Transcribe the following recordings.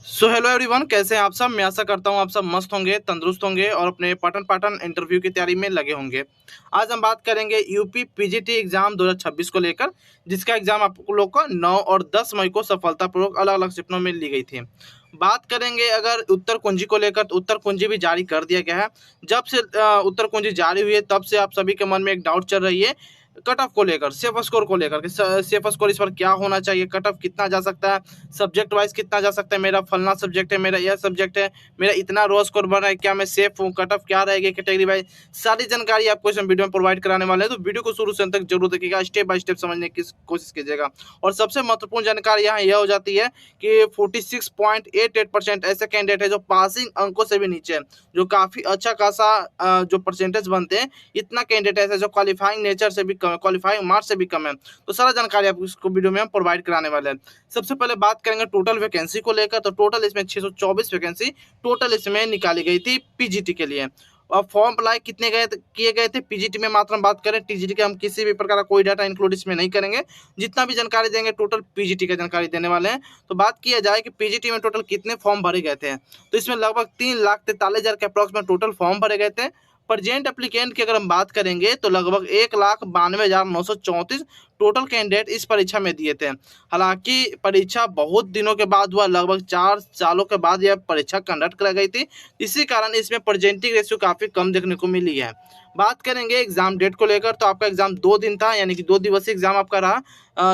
So hello everyone, कैसे हैं आप सब। मैं आशा करता हूं आप सब मस्त होंगे, तंदुरुस्त होंगे और अपने पाटन पाटन इंटरव्यू की तैयारी में लगे होंगे। आज हम बात करेंगे यूपी पीजीटी एग्जाम 2026 को लेकर, जिसका एग्जाम आप लोग को 9 और 10 मई को सफलतापूर्वक अलग अलग शिफ्टों में ली गई थी। बात करेंगे अगर उत्तर कुंजी को लेकर, तो उत्तर कुंजी भी जारी कर दिया गया है। जब से उत्तर कुंजी जारी हुई है तब से आप सभी के मन में एक डाउट चल रही है कट ऑफ को लेकर, सेफ स्कोर को लेकर कि सेफ स्कोर इस पर क्या होना चाहिए, कट ऑफ कितना जा सकता है, सब्जेक्ट वाइज कितना जा सकता है, मेरा फलना सब्जेक्ट है, मेरा यह सब्जेक्ट है, मेरा इतना रो स्कोर बना है, क्या मैं सेफ हूँ, कट ऑफ क्या रहेगी कैटेगरी वाइज, सारी जानकारी आपको इस वीडियो में प्रोवाइड कराने वाले हैं। तो वीडियो को शुरू से अंत तक जरूर देखिएगा, स्टेप बाय स्टेप समझने की कोशिश कीजिएगा। और सबसे महत्वपूर्ण जानकारी यहाँ यह हो जाती है कि 46.88% ऐसे कैंडिडेट है जो पासिंग अंकों से भी नीचे है, जो काफी अच्छा खासा जो परसेंटेज बनते हैं, इतना कैंडिडेट ऐसे जो क्वालिफाइंग नेचर से भी कम है, क्वालिफाइंग मार्क्स से भी कम है। तो सारा जानकारी आपको इसको वीडियो में हम प्रोवाइड कराने वाले हैं। सबसे पहले बात करेंगे टोटल वैकेंसी को लेकर, तो टोटल इसमें 624 वैकेंसी टोटल इसमें निकाली गई थी पीजीटी के लिए। और फॉर्म अप्लाई कितने किए गए थे पीजीटी में, मात्र हम बात करें टीजीटी के, हम किसी भी प्रकार का कोई डाटा इंक्लूड इसमें नहीं करेंगे। जितना भी जानकारी देंगे टोटल पीजीटी का जानकारी देने वाले हैं। तो बात किया जाए कि पीजीटी में टोटल कितने फॉर्म भरे गए थे, तो इसमें लगभग 3,43,000 के अप्रॉक्स में टोटल फॉर्म भरे गए थे। प्रजेंट एप्लीकेंट की अगर हम बात करेंगे तो लगभग 1,92,934 टोटल कैंडिडेट इस परीक्षा में दिए थे। हालांकि परीक्षा बहुत दिनों के बाद हुआ, लगभग 4 सालों के बाद यह परीक्षा कंडक्ट कराई गई थी। इसी कारण इसमें प्रेजेंटिंग रेशियो काफ़ी कम देखने को मिली है। बात करेंगे एग्जाम डेट को लेकर, तो आपका एग्जाम 2 दिन था, यानी कि 2 दिवसीय एग्जाम आपका रहा।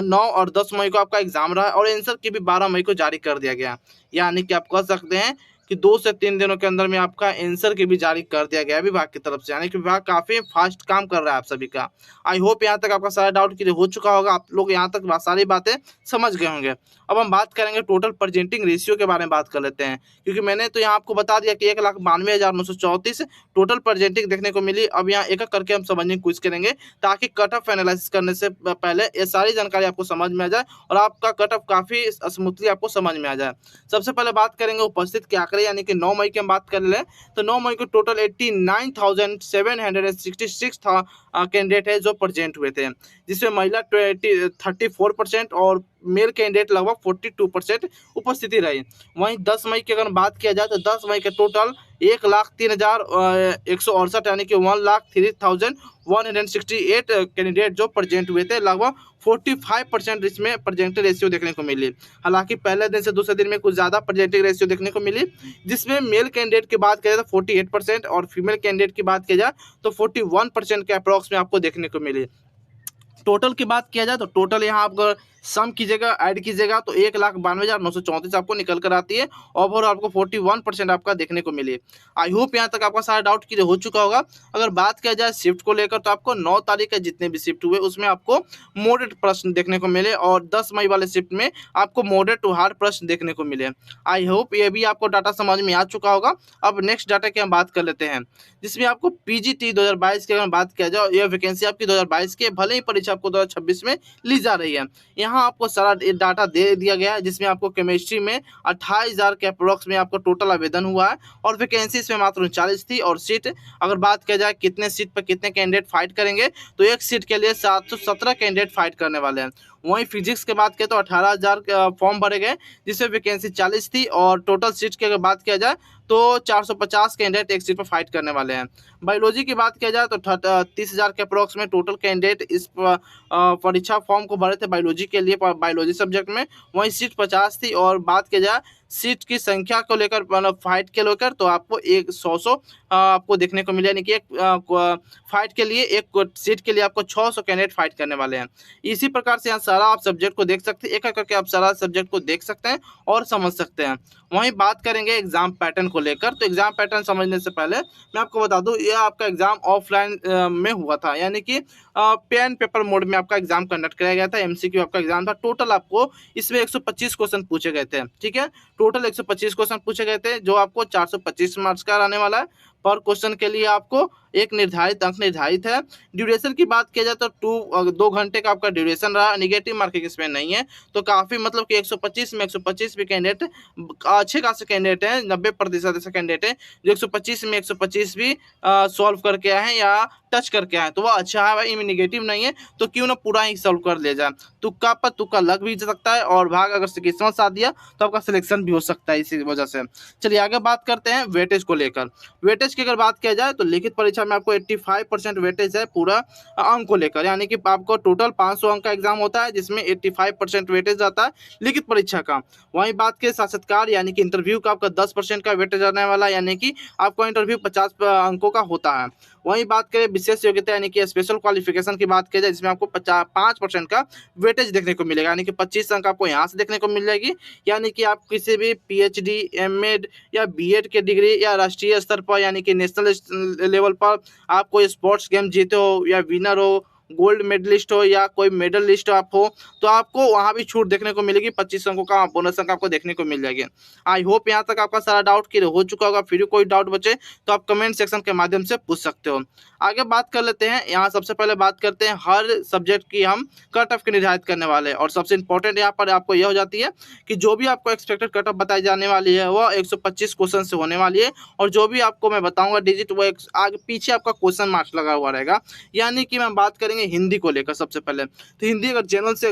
9 और 10 मई को आपका एग्जाम रहा और आंसर की भी 12 मई को जारी कर दिया गया। यानी कि आप कह सकते हैं कि 2 से 3 दिनों के अंदर में आपका आंसर की भी जारी कर दिया गया है विभाग की तरफ से, यानी कि विभाग काफ़ी फास्ट काम कर रहा है आप सभी का। आई होप यहाँ तक आपका सारा डाउट क्लियर हो चुका होगा, आप लोग यहाँ तक सारी बातें समझ गए होंगे। अब हम बात करेंगे टोटल प्रेजेंटिंग रेशियो के बारे में बात कर लेते हैं, क्योंकि मैंने तो यहाँ आपको बता दिया कि 1,92,934 टोटल प्रेजेंटिंग देखने को मिली। अब यहाँ एक एक करके हम समझने की कोशिश करेंगे, ताकि कट ऑफ एनालिसिस करने से पहले ये सारी जानकारी आपको समझ में आ जाए और आपका कट ऑफ काफ़ी स्मूथली आपको समझ में आ जाए। सबसे पहले बात करेंगे उपस्थित के आंकड़े, यानी कि 9 मई की हम बात कर लें तो 9 मई को टोटल 89,766 था कैंडिडेट है जो प्रेजेंट हुए थे, जिसमें महिला 34% और मेल कैंडिडेट लगभग 42% उपस्थिति रही। वहीं 10 मई की अगर बात किया जाए तो 10 मई के टोटल 1,03,168 यानी कि 1,03,168 कैंडिडेट जो प्रेजेंट हुए थे, लगभग 45% इसमें प्रेजेंटिंग रेशियो देखने को मिली। हालांकि पहले दिन से दूसरे दिन में कुछ ज़्यादा प्रेजेंटिंग रेशियो देखने को मिली, जिसमें मेल कैंडिडेट की बात किया जाए तो 48% और फीमेल कैंडिडेट की बात किया जाए तो 41% के अप्रॉक्स में आपको देखने को मिली। टोटल की बात किया जाए तो टोटल यहाँ आपको सम कीजिएगा, ऐड कीजिएगा तो 1,92,934 आपको निकल कर आती है। ओवरऑल आपको 41% आपका देखने को मिली। आई होप यहाँ तक आपका सारा डाउट क्लियर हो चुका होगा। अगर बात किया जाए शिफ्ट को लेकर, तो आपको 9 तारीख के जितने भी शिफ्ट हुए उसमें आपको मॉडरेट प्रश्न देखने को मिले और 10 मई वाले शिफ्ट में आपको मॉडरेट टू हार्ड प्रश्न देखने को मिले। आई होप ये भी आपको डाटा समझ में आ चुका होगा। अब नेक्स्ट डाटा की हम बात कर लेते हैं, जिसमें आपको पीजीटी 2022 की अगर बात किया जाए, यह वैकेंसी आपकी 2022 की, भले ही परीक्षा आपको 2026 में ली जा रही है। यहाँ आपको सारा डाटा दे दिया गया है, जिसमें आपको केमिस्ट्री में 28,000 के अप्रोक्स में आपको टोटल आवेदन हुआ है और वैकेंसी इसमें मात्र 39 थी। और सीट अगर बात किया जाए कितने सीट पर कितने कैंडिडेट फाइट करेंगे, तो एक सीट के लिए 717 कैंडिडेट फाइट करने वाले हैं। वहीं फिजिक्स की बात करें तो 18,000 फॉर्म भरे गए, जिसमें वैकेंसी 40 थी और टोटल सीट की अगर बात किया जाए तो 450 कैंडिडेट एक सीट पर फाइट करने वाले हैं। बायोलॉजी की बात किया जाए तो 30,000 के अप्रोक्स में टोटल कैंडिडेट इस परीक्षा फॉर्म को भरे थे बायोलॉजी के लिए, बायोलॉजी सब्जेक्ट में। वहीं सीट 50 थी और बात किया जाए सीट की संख्या को लेकर, मतलब फाइट के लेकर, तो आपको एक 100 आपको देखने को मिले, यानी कि एक फाइट के लिए, एक सीट के लिए आपको 600 कैंडिडेट फाइट करने वाले हैं। इसी प्रकार से यहाँ सारा आप सब्जेक्ट को देख सकते हैं, एक एक करके आप सारा सब्जेक्ट को देख सकते हैं और समझ सकते हैं। वहीं बात करेंगे एग्जाम पैटर्न को लेकर, तो एग्जाम पैटर्न समझने से पहले मैं आपको बता दूं, यह आपका एग्जाम ऑफलाइन में हुआ था, यानी कि पेन पेपर मोड में आपका एग्जाम कंडक्ट कराया गया था। एमसीक्यू आपका एग्जाम था। टोटल आपको इसमें 125 क्वेश्चन पूछे गए थे, ठीक है। टोटल 125 क्वेश्चन पूछे गए थे, जो आपको 425 मार्क्स का आने वाला है। पर क्वेश्चन के लिए आपको एक निर्धारित अंक निर्धारित है। ड्यूरेशन की बात किया जाए तो 2 घंटे का आपका ड्यूरेशन रहा। नेगेटिव मार्किंग इसमें नहीं है, तो काफ़ी मतलब कि 125 में 125 भी कैंडिडेट अच्छे खासे कैंडिडेट हैं, 90% ऐसे कैंडिडेट हैं जो 125 में 125 भी सॉल्व करके आए हैं या टच करके आए हैं, तो वह अच्छा है भाई, इनमें नेगेटिव नहीं है, तो क्यों ना पूरा ही सॉल्व कर लिया जाए। तुक्का पर तुक्का लग भी सकता है और भाग अगर किस्मत साथ दिया तो आपका सिलेक्शन भी हो सकता है इसी वजह से। चलिए आगे बात करते हैं वेटेज को लेकर। वेटेज की अगर बात किया जाए तो लिखित परीक्षा में आपको 85% वेटेज है पूरा अंक को लेकर, यानी कि आपको टोटल 500 अंक का एग्जाम होता है जिसमें 85% वेटेज आता है लिखित परीक्षा का। वहीं बात करें साक्षात्कार यानी कि इंटरव्यू का आपका 10% का वेटेज आने वाला है, यानी कि आपका इंटरव्यू 50 अंकों का होता है। वहीं बात करें विशेष योग्यता यानी कि स्पेशल क्वालिफिकेशन की बात की जाए, जिसमें आपको 5% का वेटेज देखने को मिलेगा, यानी कि 25 अंक आपको यहाँ से देखने को मिल जाएगी। यानी कि आप किसी भी पीएचडी, एमएड या बीएड के डिग्री या राष्ट्रीय स्तर पर यानी कि नेशनल लेवल पर आप कोई स्पोर्ट्स गेम जीते हो या विनर हो, गोल्ड मेडलिस्ट हो या कोई मेडलिस्ट आप हो, तो आपको वहाँ भी छूट देखने को मिलेगी। 25 अंकों का बोनस अंक आपको देखने को मिल जाएगी। आई होप यहाँ तक आपका सारा डाउट क्लियर हो चुका होगा। फिर भी कोई डाउट बचे तो आप कमेंट सेक्शन के माध्यम से पूछ सकते हो। आगे बात कर लेते हैं। यहाँ सबसे पहले बात करते हैं हर सब्जेक्ट की हम कट ऑफ की निर्धारित करने वाले हैं, और सबसे इंपॉर्टेंट यहाँ पर आपको यह हो जाती है कि जो भी आपको एक्सपेक्टेड कट ऑफ बताई जाने वाली है वह 125 क्वेश्चन से होने वाली है, और जो भी आपको मैं बताऊंगा डिजिट वो आगे पीछे आपका क्वेश्चन मार्क्स लगा हुआ रहेगा। यानी कि मैं बात करेंगे हिंदी को लेकर सबसे पहले, तो हिंदी अगर जनरल से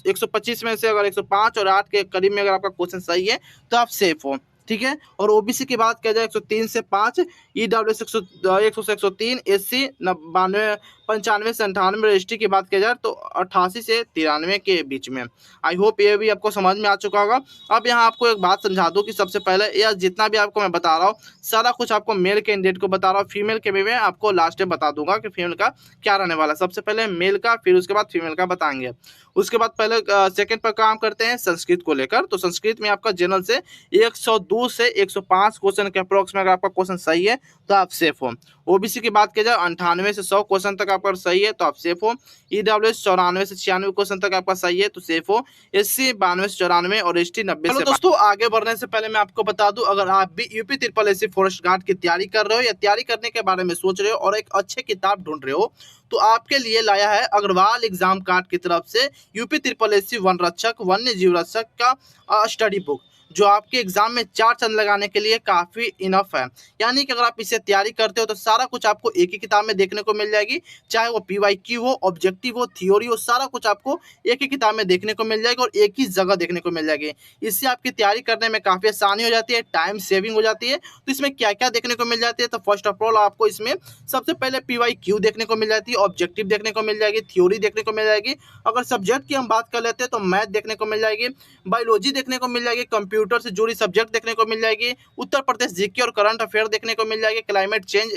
125 में से अगर 105 और 8 के करीब में अगर आपका क्वेश्चन सही है तो आप सेफ हो, ठीक है। और ओबीसी की बात किया जाए 103 से 5, ईडब्ल्यूएस 100 से 103, एससी 92 95 से 98, रजिस्ट्री की बात किया जाए तो 88 से 93 के बीच में। आई होप ये भी आपको समझ में आ चुका होगा। अब यहाँ आपको एक बात समझा दूँ कि सबसे पहले यह जितना भी आपको मैं बता रहा हूँ सारा कुछ आपको मेल कैंडिडेट को बता रहा हूँ, फीमेल के भी मैं आपको लास्ट में बता दूंगा कि फीमेल का क्या रहने वाला है। सबसे पहले मेल का, फिर उसके बाद फीमेल का बताएंगे। उसके बाद पहले सेकंड पर काम करते हैं संस्कृत को लेकर। तो संस्कृत में आपका जनरल से 102 से 105 क्वेश्चन के अप्रोक्स में अगर आपका क्वेश्चन सही है तो आप सेफ हो। ओबीसी की बात की जाए 98 से 100 क्वेश्चन तक आपका सही है तो आप सेफ हो। ईडब्ल्यूएस 94 से 96 क्वेश्चन तक आपका सही है तो सेफ हो। एससी 92 से 94 और एसटी 90 से। दोस्तों आगे बढ़ने से पहले मैं आपको बता दूं, अगर आप भी UP triple SC forest guard की तैयारी कर रहे हो या तैयारी करने के बारे में सोच रहे हो और एक अच्छे किताब ढूंढ रहे हो, तो आपके लिए लाया है अग्रवाल एग्जाम कार्ड की तरफ से यूपी ट्रिपल एससी वन रक्षक वन्य जीव रक्षक का स्टडी बुक, जो आपके एग्जाम में 4 चंद लगाने के लिए काफ़ी इनफ है। यानी कि अगर आप इसे तैयारी करते हो तो सारा कुछ आपको एक ही किताब में देखने को मिल जाएगी, चाहे वो पीवाईक्यू हो, ऑब्जेक्टिव हो, थ्योरी हो, सारा कुछ आपको एक ही किताब में देखने को मिल जाएगा और एक ही जगह देखने को मिल जाएगी। इससे आपकी तैयारी करने में काफ़ी आसानी हो जाती है, टाइम सेविंग हो जाती है। तो इसमें क्या क्या देखने को मिल जाती है, तो फर्स्ट ऑफ ऑल आपको इसमें सबसे पहले पीवाईक्यू देखने को मिल जाती है, ऑब्जेक्टिव देखने को मिल जाएगी, थ्योरी देखने को मिल जाएगी। अगर सब्जेक्ट की हम बात कर लेते हैं तो मैथ देखने को मिल जाएगी, बायोलॉजी देखने को मिल जाएगी, कंप्यूटर से जुड़ी सब्जेक्ट देखने को मिल जाएगी, उत्तर प्रदेश जीके और करंट अफेयर देखने को मिल जाएगी, क्लाइमेट चेंज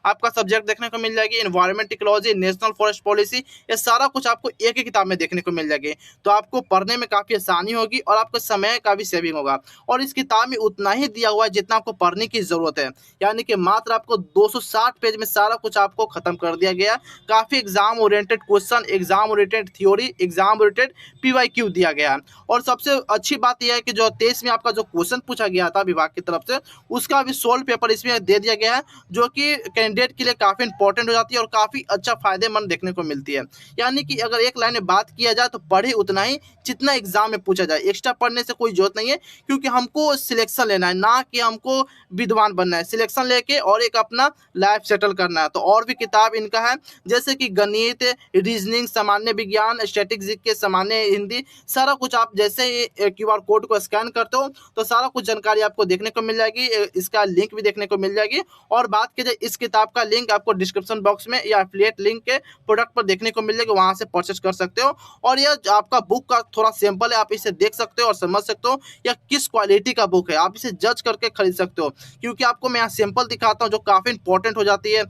आपका सब्जेक्ट देखने को मिल जाएगी, environment ecology, national forest policy, ये सारा कुछ आपको एक ही किताब में देखने को मिल जाएगी। तो आपको पढ़ने में काफ़ी आसानी होगी और आपको समय का भी सेविंग होगा। और इस किताब में उतना ही दिया हुआ है जितना आपको पढ़ने की ज़रूरत है, यानी कि मात्र आपको 260 पेज में सारा कुछ आपको खत्म कर दिया गया। काफ़ी exam oriented question, exam oriented theory, exam oriented PYQ दिया गया है। और सबसे अच्छी बात यह है कि जो 23 में आपका जो क्वेश्चन पूछा गया था विभाग की तरफ से, उसका भी सोल्व पेपर इसमें दे दिया गया है, जो कि कैंडिडेट के लिए काफ़ी इंपॉर्टेंट हो जाती है और काफ़ी अच्छा फायदेमंद देखने को मिलती है। यानी कि अगर एक लाइन में बात किया जाए तो पढ़े उतना ही जितना एग्जाम में पूछा जाए, एक्स्ट्रा पढ़ने से कोई जरूरत नहीं है, क्योंकि हमको सिलेक्शन लेना है, ना कि हमको विद्वान बनना है। सिलेक्शन लेके और एक अपना लाइफ सेटल करना है। तो और भी किताब इनका है, जैसे कि गणित, रीजनिंग, सामान्य विज्ञान, स्टैटिस्टिक्स के सामान्य हिंदी, सारा कुछ आप जैसे क्यूआर कोड को स्कैन करते हो तो सारा कुछ जानकारी आपको देखने को मिल जाएगी। इसका लिंक भी देखने को मिल जाएगी। और बात की जाए इस किताब का लिंक आपको डिस्क्रिप्शन बॉक्स में या एफिलिएट लिंक के प्रोडक्ट पर देखने को मिल जाएगी, वहां से परचेस कर सकते हो। और यह आपका बुक का थोड़ा सैंपल है, आप इसे देख सकते हो और समझ सकते हो यह किस क्वालिटी का बुक है, आप इसे जज करके खरीद सकते हो। क्योंकि आपको मैं यहाँ सैंपल दिखाता हूँ जो काफ़ी इंपॉर्टेंट हो जाती है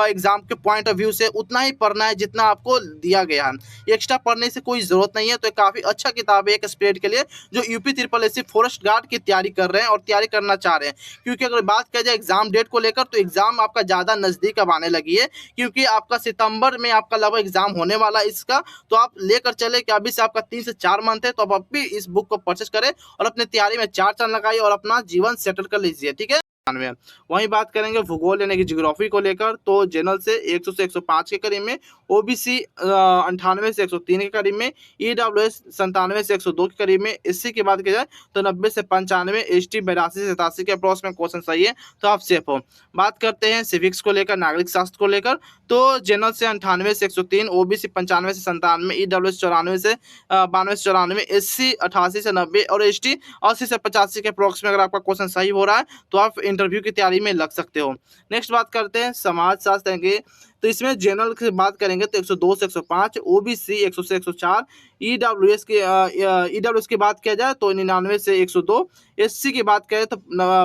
एग्जाम के पॉइंट ऑफ व्यू से। उतना ही पढ़ना है जितना आपको दिया गया है, एक्स्ट्रा पढ़ने से कोई ज़रूरत नहीं है। तो काफ़ी अच्छा किताब है एक स्टूडेंट के लिए जो UP triple SC forest guard की तैयारी कर रहे हैं और तैयारी करना चाह रहे हैं। क्योंकि अगर बात किया जाए एग्जाम डेट को लेकर तो एग्जाम आपका ज़्यादा नज़दीक अब आने लगी है, क्योंकि आपका सितंबर में आपका लगभग एग्जाम होने वाला है इसका। तो आप लेकर चले कि अभी से आपका 3 से 4 मंथ है, तो आप भी इस बुक को परचेस करें और अपनी तैयारी में 4 चांद लगाइए और अपना जीवन सेटल कर लीजिए, ठीक है। वहीं बात करेंगे भूगोल यानी कि ज्योग्राफी को लेकर, तो जनरल से 100 से 105 के करीब में, ओबीसी 98 से 103 के करीब में, ईडब्ल्यूएस 97 से 102 के करीब में, एससी की बात की जाए तो 90 से 95, एसटी 82 से 87 के अप्रोक्स में क्वेश्चन सही है, तो आप सेफ हो। बात करते हैं सिविक्स को लेकर, नागरिक शास्त्र को लेकर, तो जनरल से 98 से 103, ओबीसी 95 से 97, ईडब्ल्यूएस 94 से 92 से 94, एससी 88 से 90 और एसटी 80 से 85 के अप्रोक्स में अगर आपका क्वेश्चन सही हो रहा है तो आप इंटरव्यू की तैयारी में लग सकते हो। नेक्स्ट बात करते हैं समाज शास्त्र की, तो इसमें जनरल की बात करेंगे तो 102 से 105, ओबीसी 100 से 104, ईडब्ल्यूएस की बात किया जाए तो 99 से 102, एससी की बात करें तो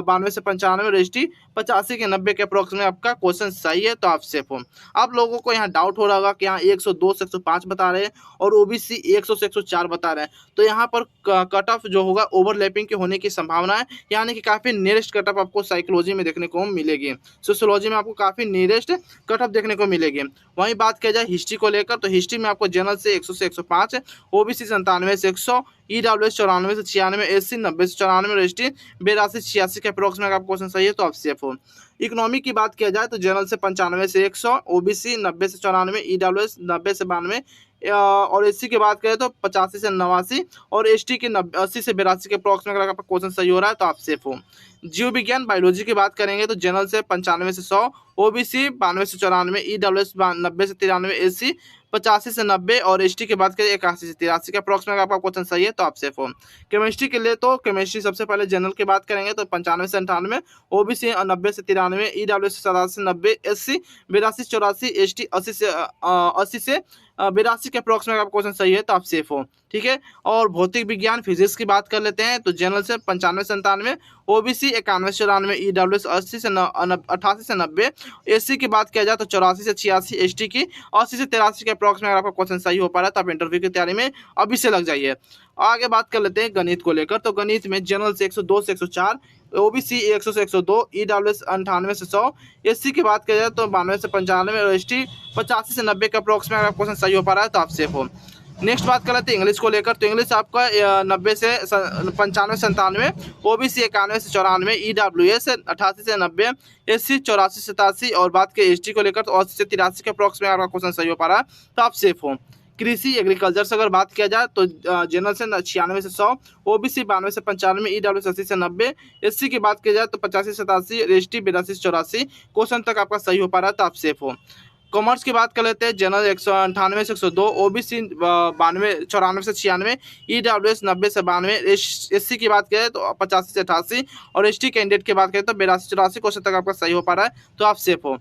92 से 95 और एसटी 85 के 90 के अप्रोक्स में आपका क्वेश्चन सही है, तो आप सेफ हो। आप लोगों को यहाँ डाउट हो रहा होगा कि यहाँ 102 से 105 बता रहे हैं और ओबीसी 100 से 104 बता रहे हैं, तो यहाँ पर कट ऑफ जो होगा ओवरलैपिंग के होने की संभावना है, यानी कि काफ़ी नियरेस्ट कट ऑफ आपको साइकोलॉजी में देखने को मिलेगी, सोशियोलॉजी में आपको काफ़ी नियरेस्ट कट ऑफ देखने को मिलेगी। वहीं बात किया जाए हिस्ट्री को लेकर, तो हिस्ट्री में आपको जनरल से 100 से 105, ओबीसी 97 से 100, ईडब्ल्यूएस 94 से 96, एससी 90 से 94 और एसटी 82 से 86 के अप्रोक्स में आपका क्वेश्चन सही है, तो आप सेफ हो। इकोनॉमी की बात किया जाए तो जनरल से 95 से 100, ओबीसी 90 से 94, ईडब्ल्यूएस 90 से 92 और एससी की बात करें तो 85 से 89 और एसटी के 80 से 82 के अप्रोक्स में अगर आपका क्वेश्चन सही हो रहा है तो आप सेफ हो। जीव विज्ञान बायोलॉजी की बात करेंगे तो जनरल से 95 से 100, ओबीसी 92 से 94, ईडब्ल्यूएस 90 से 93, एससी 85 से 90 और एसटी की बात करें 81 से 83 के अप्रोक्स में आपका क्वेश्चन सही है, तो आप सेफ हो। केमिस्ट्री के लिए तो केमिस्ट्री सबसे पहले जनरल की बात करेंगे तो 95 से 98, ओबीसी 90 से 93, ईडब्ल्यूएस 87 से 90, एससी 82 से 84, एसटी 80 से 82 के अप्रोक्स में आपका क्वेश्चन सही है, तो आप सेफ हो। ठीक है, और भौतिक विज्ञान फिजिक्स की बात कर लेते हैं तो जनरल से 95 से 97, ओबीसी 91 से 94, ईडब्ल्यूएस 88 से 90, एससी की बात किया जाए तो 84 से 86, एसटी की 80 से 83 के अप्रोक्स में अगर आपका क्वेश्चन सही हो पा रहा है तो आप इंटरव्यू की तैयारी में अभी से लग जाइए। आगे बात कर लेते हैं गणित को लेकर, तो गणित में जनरल से 102 से 104, ओबीसी 100 से 102, ईडब्ल्यूएस 98 से 100, एससी की बात किया जाए तो 92 से 95 और एसटी 85 से 90 के अप्रोक्स में अगर क्वेश्चन सही हो पा रहा है तो आप सेफ हो। नेक्स्ट बात कर लेते हैं इंग्लिश को लेकर, तो इंग्लिश आपका 90 से 95 से 97, ओबीसी 91 से 94, ईडब्ल्यूएस 88 से 90, एससी 84 से 87 और बात की एसटी को लेकर तो 80 से 83 के अप्रोक्स में आपका क्वेश्चन सही हो पा रहा है तो आप सेफ हो। कृषि एग्रीकल्चर से अगर बात किया जाए तो जनरल से 96 से 100, ओबीसी 92 से 95, ईडब्ल्यूएस 80 से 90, एससी की बात की जाए तो 85 से 87, एसटी 82 से 84 क्वेश्चन तक आपका सही हो पा रहा है तो आप सेफ हो। कॉमर्स की बात कर लेते हैं, जनरल 198 से 102, ओबीसी 94 से 96, ईडब्ल्यूएस 90 से 92, एससी की बात करें तो 85 से 88 और एसटी कैंडिडेट की बात करें तो 82 84 क्वेश्चन तक आपका सही हो पा रहा है तो आप सेफ हो।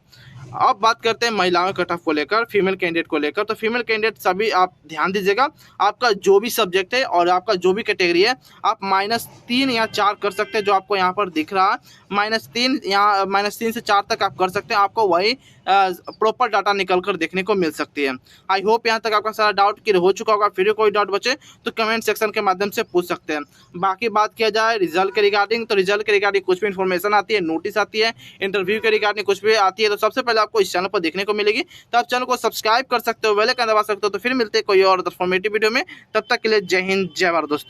अब बात करते हैं महिलाओं कट ऑफ को लेकर, फीमेल कैंडिडेट को लेकर, तो फीमेल कैंडिडेट सभी आप ध्यान दीजिएगा, आपका जो भी सब्जेक्ट है और आपका जो भी कैटेगरी है आप -3 या 4 कर सकते हैं, जो आपको यहाँ पर दिख रहा है -3 या -3 से 4 तक आप कर सकते हैं, आपको वही प्रॉपर डाटा निकल कर देखने को मिल सकती है। आई होप यहाँ तक आपका सारा डाउट क्लियर हो चुका होगा। फिर कोई डाउट बचे तो कमेंट सेक्शन के माध्यम से पूछ सकते हैं। बाकी बात किया जाए रिजल्ट के रिगार्डिंग, तो रिजल्ट के रिगार्डिंग कुछ भी इन्फॉर्मेशन आती है, नोटिस आती है, इंटरव्यू के रिगार्डिंग कुछ भी आती है, तो सबसे पहले आपको इस चैनल पर देखने को मिलेगी, तो आप चैनल को सब्सक्राइब कर सकते हो, बेल आइकन दबा सकते हो। तो फिर मिलते हैं कोई और इन्फॉर्मेटिव वीडियो में, तब तक के लिए जय हिंद जय भारत दोस्तों।